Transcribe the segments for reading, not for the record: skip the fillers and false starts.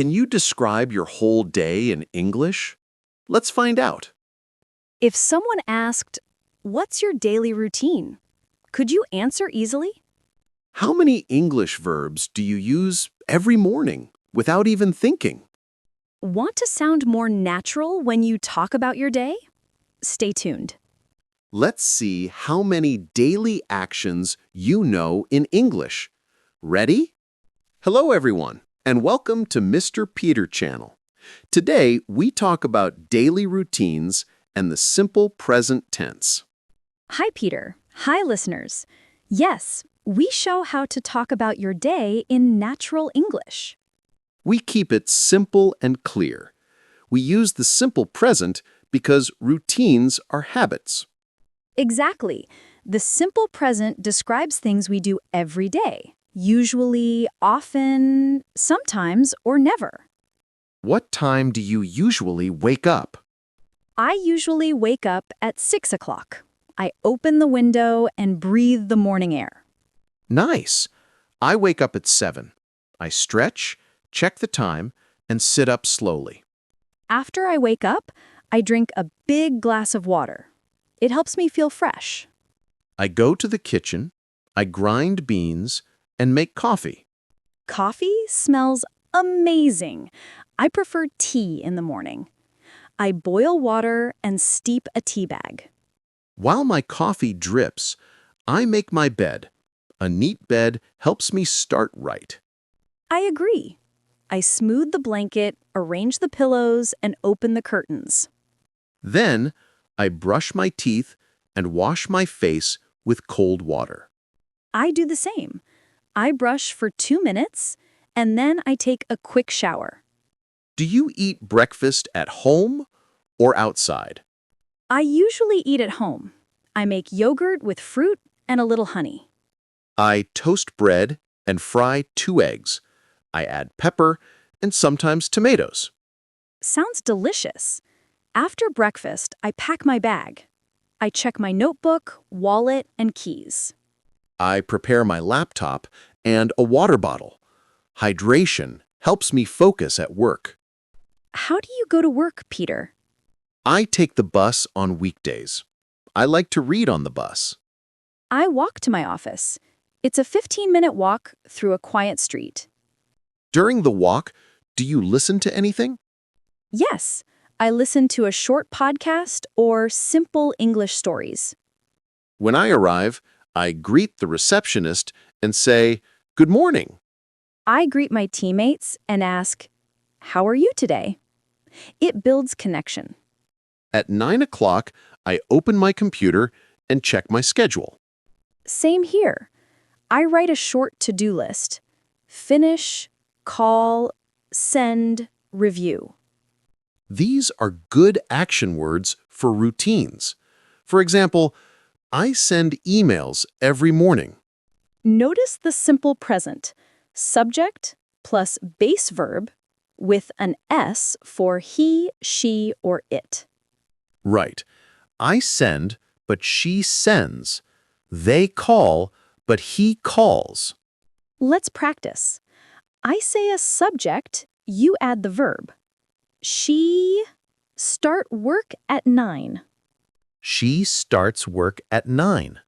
Can you describe your whole day in English? Let's find out. If someone asked, "What's your daily routine?" Could you answer easily? How many English verbs do you use every morning without even thinking? Want to sound more natural when you talk about your day? Stay tuned. Let's see how many daily actions you know in English. Ready? Hello, everyone, and welcome to Mr. Peter Channel. Today, we talk about daily routines and the simple present tense. Hi, Peter. Hi, listeners. Yes, we show how to talk about your day in natural English. We keep it simple and clear. We use the simple present because routines are habits. Exactly. The simple present describes things we do every day. Usually, often, sometimes, or never. What time do you usually wake up? I usually wake up at 6 o'clock. I open the window and breathe the morning air. Nice. I wake up at 7. I stretch, check the time, and sit up slowly. After I wake up, I drink a big glass of water. It helps me feel fresh. I go to the kitchen, I grind beans, and make coffee. Coffee smells amazing. I prefer tea in the morning. I boil water and steep a tea bag. While my coffee drips, I make my bed. A neat bed helps me start right. I agree. I smooth the blanket, arrange the pillows, and open the curtains. Then, I brush my teeth and wash my face with cold water. I do the same. I brush for 2 minutes, and then I take a quick shower. Do you eat breakfast at home or outside? I usually eat at home. I make yogurt with fruit and a little honey. I toast bread and fry 2 eggs. I add pepper and sometimes tomatoes. Sounds delicious. After breakfast, I pack my bag. I check my notebook, wallet, and keys. I prepare my laptop and a water bottle. Hydration helps me focus at work. How do you go to work, Peter? I take the bus on weekdays. I like to read on the bus. I walk to my office. It's a 15-minute walk through a quiet street. During the walk, do you listen to anything? Yes, I listen to a short podcast or simple English stories. When I arrive, I greet the receptionist and say, "Good morning." I greet my teammates and ask, "How are you today?" It builds connection. At 9 o'clock, I open my computer and check my schedule. Same here. I write a short to-do list. Finish, call, send, review. These are good action words for routines. For example, I send emails every morning. Notice the simple present. Subject plus base verb with an S for he, she, or it. Right. I send, but she sends. They call, but he calls. Let's practice. I say a subject, you add the verb. She start work at 9. She starts work at 9.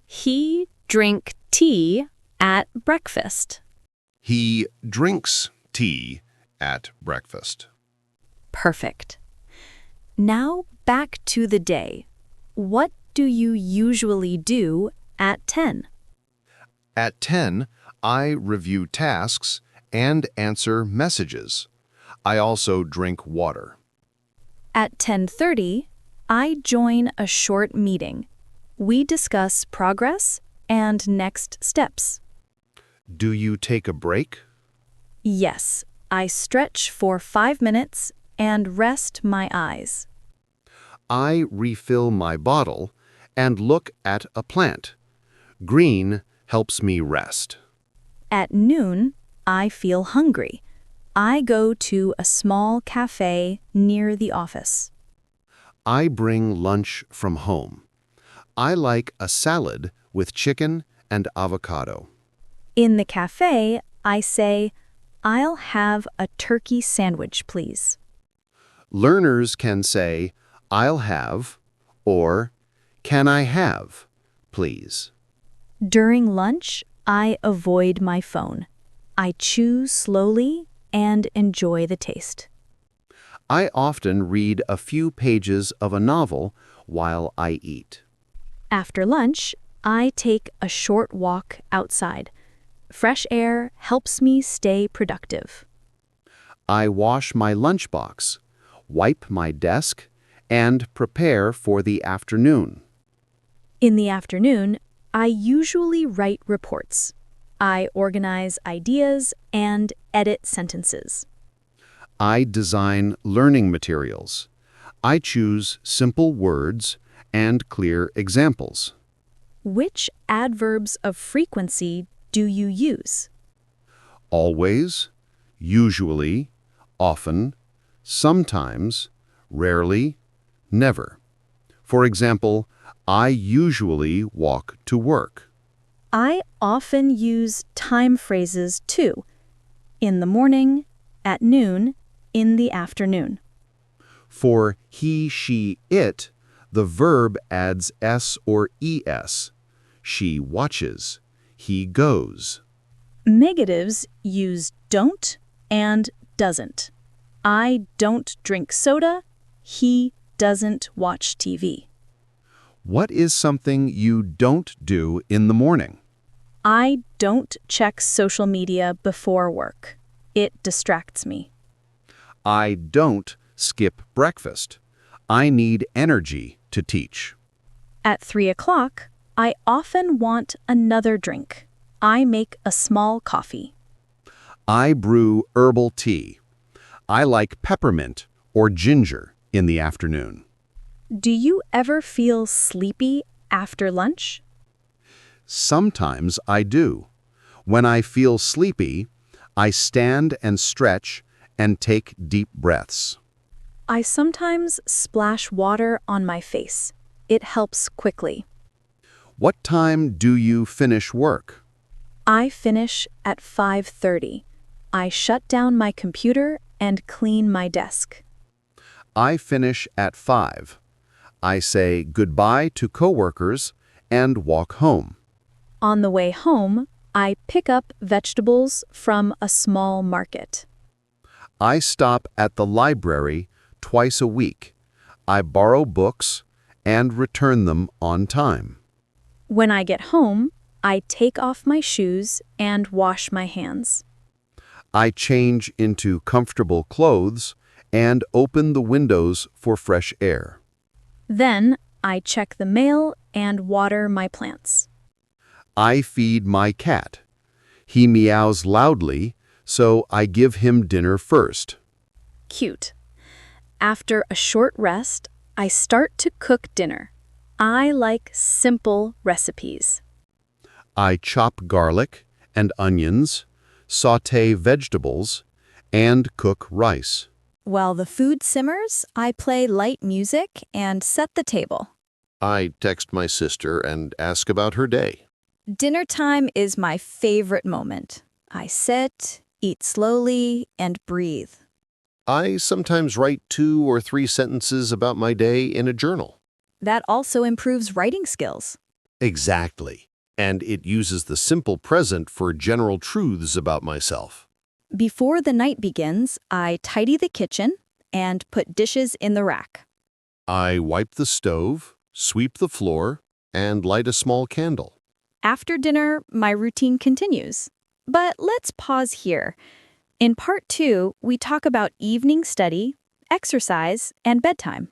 He drink tea at breakfast. He drinks tea at breakfast. Perfect. Now back to the day. What do you usually do at 10? At 10, I review tasks and answer messages. I also drink water. At 10:30, I join a short meeting. We discuss progress and next steps. Do you take a break? Yes, I stretch for 5 minutes and rest my eyes. I refill my bottle and look at a plant. Green helps me rest. At noon, I feel hungry. I go to a small cafe near the office. I bring lunch from home. I like a salad with chicken and avocado. In the cafe, I say, I'll have a turkey sandwich, please. Learners can say, I'll have, or can I have, please. During lunch, I avoid my phone. I chew slowly and enjoy the taste. I often read a few pages of a novel while I eat. After lunch, I take a short walk outside. Fresh air helps me stay productive. I wash my lunchbox, wipe my desk, and prepare for the afternoon. In the afternoon, I usually write reports. I organize ideas and edit sentences. I design learning materials. I choose simple words and clear examples. Which adverbs of frequency do you use? Always, usually, often, sometimes, rarely, never. For example, I usually walk to work. I often use time phrases too. In the morning, at noon, in the afternoon. For he, she, it, the verb adds s or es. She watches. He goes. Negatives use don't and doesn't. I don't drink soda. He doesn't watch TV. What is something you don't do in the morning? I don't check social media before work. It distracts me. I don't skip breakfast. I need energy to teach. At 3 o'clock, I often want another drink. I make a small coffee. I brew herbal tea. I like peppermint or ginger in the afternoon. Do you ever feel sleepy after lunch? Sometimes I do. When I feel sleepy, I stand and stretch and take deep breaths. I sometimes splash water on my face. It helps quickly. What time do you finish work? I finish at 5:30. I shut down my computer and clean my desk. I finish at 5. I say goodbye to coworkers and walk home. On the way home, I pick up vegetables from a small market. I stop at the library twice a week. I borrow books and return them on time. When I get home, I take off my shoes and wash my hands. I change into comfortable clothes and open the windows for fresh air. Then I check the mail and water my plants. I feed my cat. He meows loudly, so I give him dinner first. Cute. After a short rest, I start to cook dinner. I like simple recipes. I chop garlic and onions, sauté vegetables, and cook rice. While the food simmers, I play light music and set the table. I text my sister and ask about her day. Dinner time is my favorite moment. I sit, eat slowly, and breathe. I sometimes write 2 or 3 sentences about my day in a journal. That also improves writing skills. Exactly. And it uses the simple present for general truths about myself. Before the night begins, I tidy the kitchen and put dishes in the rack. I wipe the stove, sweep the floor, and light a small candle. After dinner, my routine continues. But let's pause here. In part 2, we talk about evening study, exercise, and bedtime.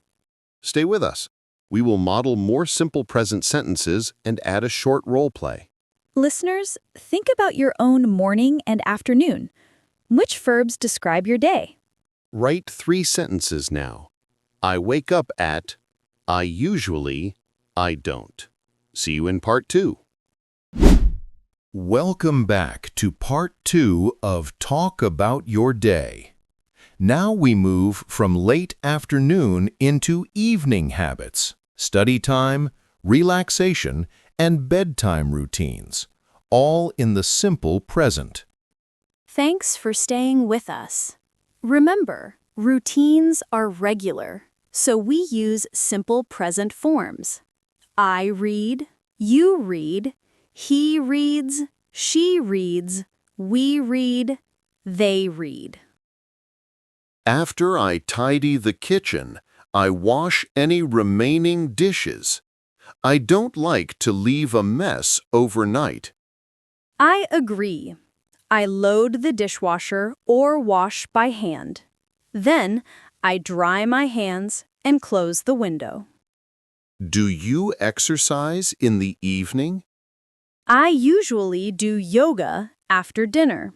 Stay with us. We will model more simple present sentences and add a short role play. Listeners, think about your own morning and afternoon. Which verbs describe your day? Write 3 sentences now. I wake up at, I usually, I don't. See you in part 2. Welcome back to part 2 of Talk About Your Day. Now we move from late afternoon into evening habits, study time, relaxation, and bedtime routines, all in the simple present. Thanks for staying with us. Remember, routines are regular, so we use simple present forms. I read, you read, he reads, she reads, we read, they read. After I tidy the kitchen, I wash any remaining dishes. I don't like to leave a mess overnight. I agree. I load the dishwasher or wash by hand. Then, I dry my hands and close the window. Do you exercise in the evening? I usually do yoga after dinner.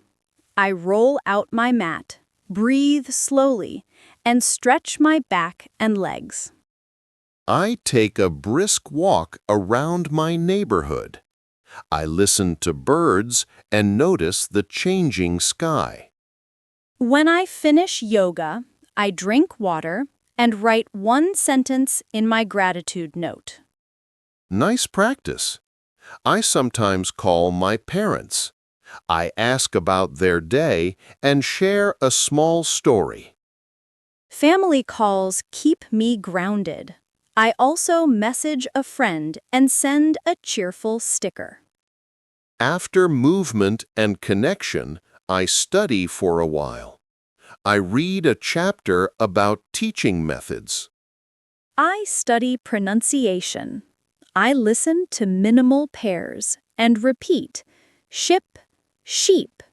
I roll out my mat, breathe slowly, and stretch my back and legs. I take a brisk walk around my neighborhood. I listen to birds and notice the changing sky. When I finish yoga, I drink water and write one sentence in my gratitude note. Nice practice. I sometimes call my parents. I ask about their day and share a small story. Family calls keep me grounded. I also message a friend and send a cheerful sticker. After movement and connection, I study for a while. I read a chapter about teaching methods. I study pronunciation. I listen to minimal pairs and repeat ship, sheep,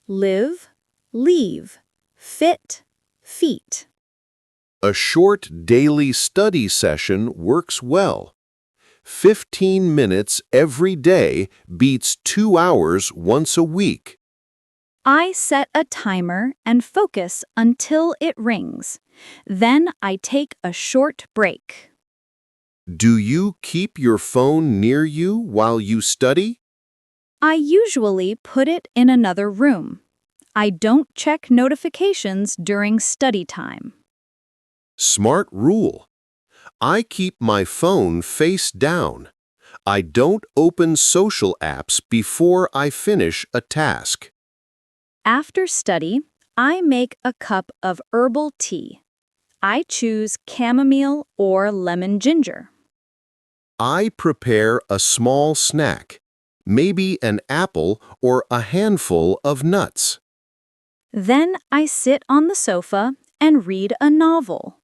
live, leave, fit, feet. A short daily study session works well. 15 minutes every day beats 2 hours once a week. I set a timer and focus until it rings. Then I take a short break. Do you keep your phone near you while you study? I usually put it in another room. I don't check notifications during study time. Smart rule. I keep my phone face down. I don't open social apps before I finish a task. After study, I make a cup of herbal tea. I choose chamomile or lemon ginger. I prepare a small snack, maybe an apple or a handful of nuts. Then I sit on the sofa and read a novel.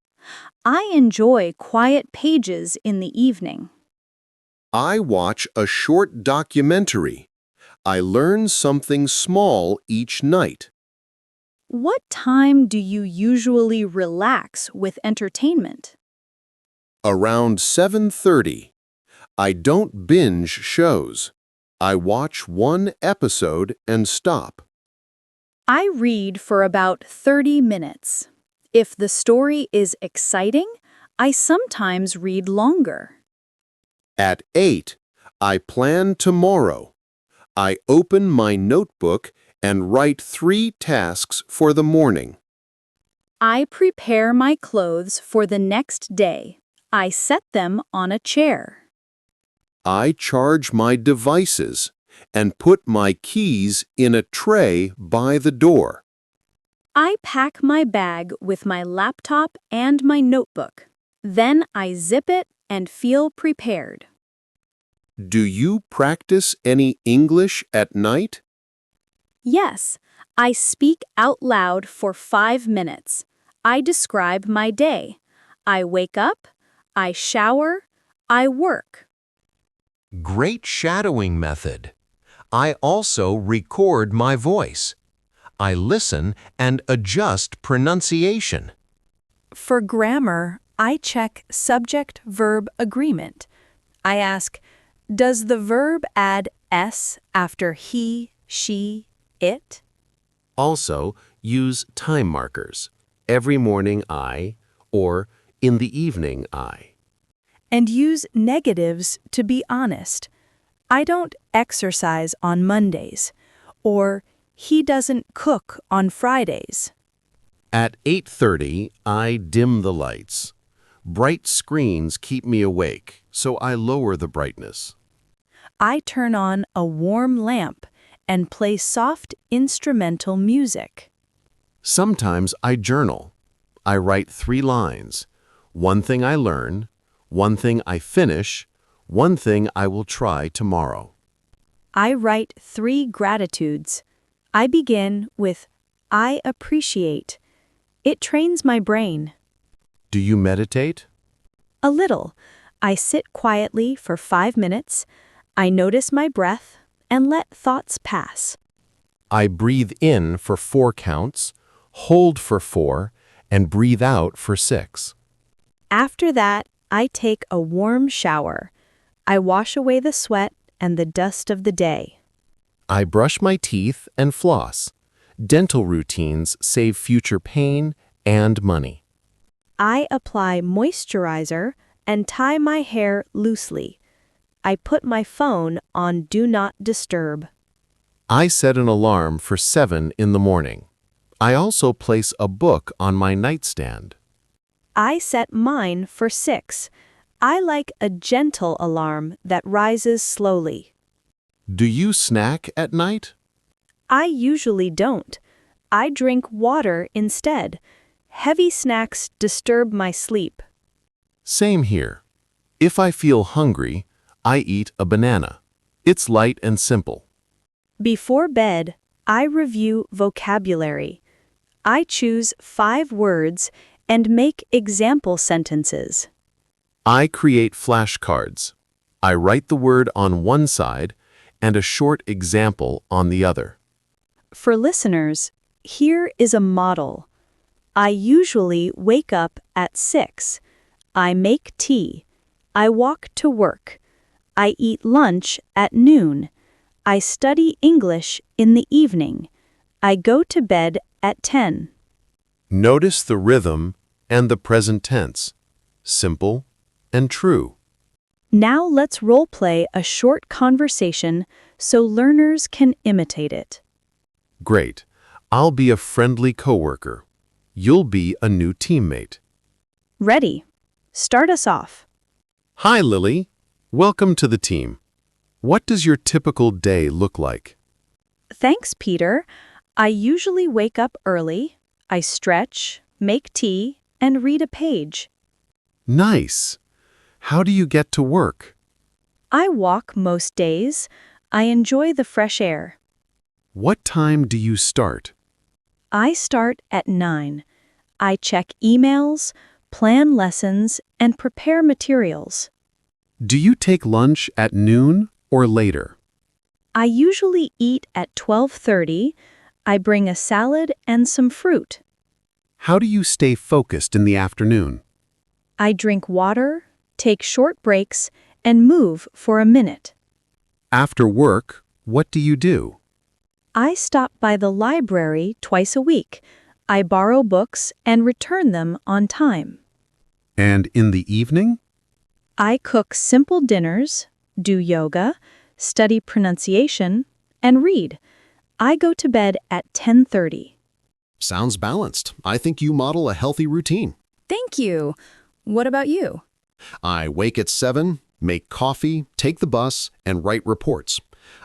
I enjoy quiet pages in the evening. I watch a short documentary. I learn something small each night. What time do you usually relax with entertainment? Around 7:30. I don't binge shows. I watch one episode and stop. I read for about 30 minutes. If the story is exciting, I sometimes read longer. At 8, I plan tomorrow. I open my notebook and write 3 tasks for the morning. I prepare my clothes for the next day. I set them on a chair. I charge my devices and put my keys in a tray by the door. I pack my bag with my laptop and my notebook. Then I zip it and feel prepared. Do you practice any English at night? Yes, I speak out loud for 5 minutes. I describe my day. I wake up, I shower, I work. Great shadowing method. I also record my voice. I listen and adjust pronunciation. For grammar, I check subject-verb agreement. I ask, does the verb add s after he, she, it? Also, use time markers. Every morning I, or in the evening I. And use negatives to be honest. I don't exercise on Mondays, or he doesn't cook on Fridays. At 8:30, I dim the lights. Bright screens keep me awake, so I lower the brightness. I turn on a warm lamp and play soft instrumental music. Sometimes I journal. I write 3 lines. One thing I learn, one thing I finish, one thing I will try tomorrow. I write 3 gratitudes. I begin with I appreciate. It trains my brain. Do you meditate? A little. I sit quietly for 5 minutes. I notice my breath and let thoughts pass. I breathe in for 4 counts, hold for 4, and breathe out for 6. After that, I take a warm shower. I wash away the sweat and the dust of the day. I brush my teeth and floss. Dental routines save future pain and money. I apply moisturizer and tie my hair loosely. I put my phone on Do Not Disturb. I set an alarm for 7 in the morning. I also place a book on my nightstand. I set mine for 6. I like a gentle alarm that rises slowly. Do you snack at night? I usually don't. I drink water instead. Heavy snacks disturb my sleep. Same here. If I feel hungry, I eat a banana. It's light and simple. Before bed, I review vocabulary. I choose 5 words and make example sentences. I create flashcards. I write the word on one side and a short example on the other. For listeners, here is a model. I usually wake up at 6. I make tea. I walk to work. I eat lunch at noon. I study English in the evening. I go to bed at 10. Notice the rhythm and the present tense. Simple and true. Now let's role-play a short conversation so learners can imitate it. Great. I'll be a friendly coworker. You'll be a new teammate. Ready? Start us off. Hi, Lily. Welcome to the team. What does your typical day look like? Thanks, Peter. I usually wake up early. I stretch, make tea, and read a page. Nice. How do you get to work? I walk most days. I enjoy the fresh air. What time do you start? I start at 9. I check emails, plan lessons, and prepare materials. Do you take lunch at noon or later? I usually eat at 12:30. I bring a salad and some fruit. How do you stay focused in the afternoon? I drink water, take short breaks, and move for a minute. After work, what do you do? I stop by the library twice a week. I borrow books and return them on time. And in the evening? I cook simple dinners, do yoga, study pronunciation, and read. I go to bed at 10:30. Sounds balanced. I think you model a healthy routine. Thank you. What about you? I wake at 7, make coffee, take the bus, and write reports.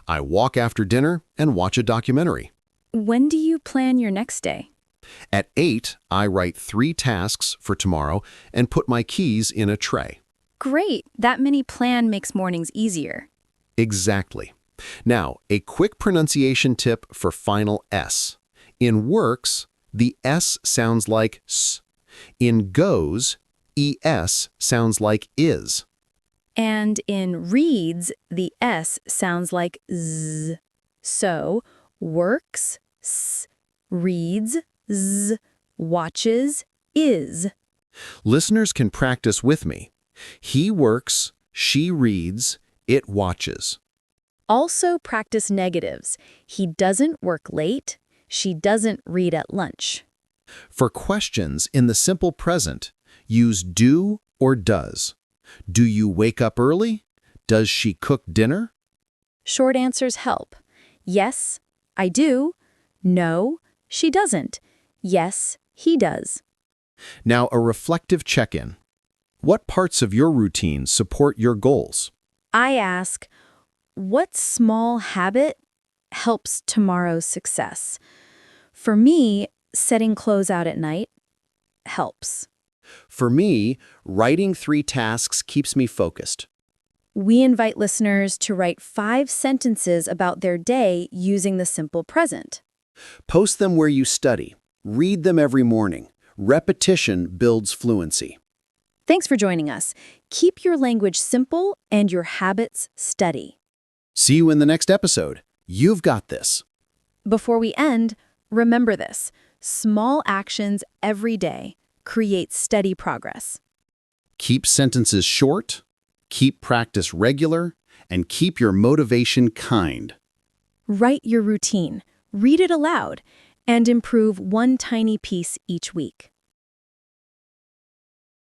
I walk after dinner and watch a documentary. When do you plan your next day? At 8, I write 3 tasks for tomorrow and put my keys in a tray. Great. That mini plan makes mornings easier. Exactly. Now, a quick pronunciation tip for final S. In works, the S sounds like S. In goes, ES sounds like is. And in reads, the S sounds like Z. So, works, S, reads, Z, watches, is. Listeners can practice with me. He works, she reads, it watches. Also practice negatives. He doesn't work late. She doesn't read at lunch. For questions in the simple present, use do or does. Do you wake up early? Does she cook dinner? Short answers help. Yes, I do. No, she doesn't. Yes, he does. Now a reflective check-in. What parts of your routine support your goals? I ask, what small habit helps tomorrow's success. For me, setting clothes out at night helps. For me, writing 3 tasks keeps me focused. We invite listeners to write 5 sentences about their day using the simple present. Post them where you study. Read them every morning. Repetition builds fluency. Thanks for joining us. Keep your language simple and your habits steady. See you in the next episode. You've got this. Before we end, remember this: small actions every day create steady progress. Keep sentences short, keep practice regular, and keep your motivation kind. Write your routine, read it aloud, and improve one tiny piece each week.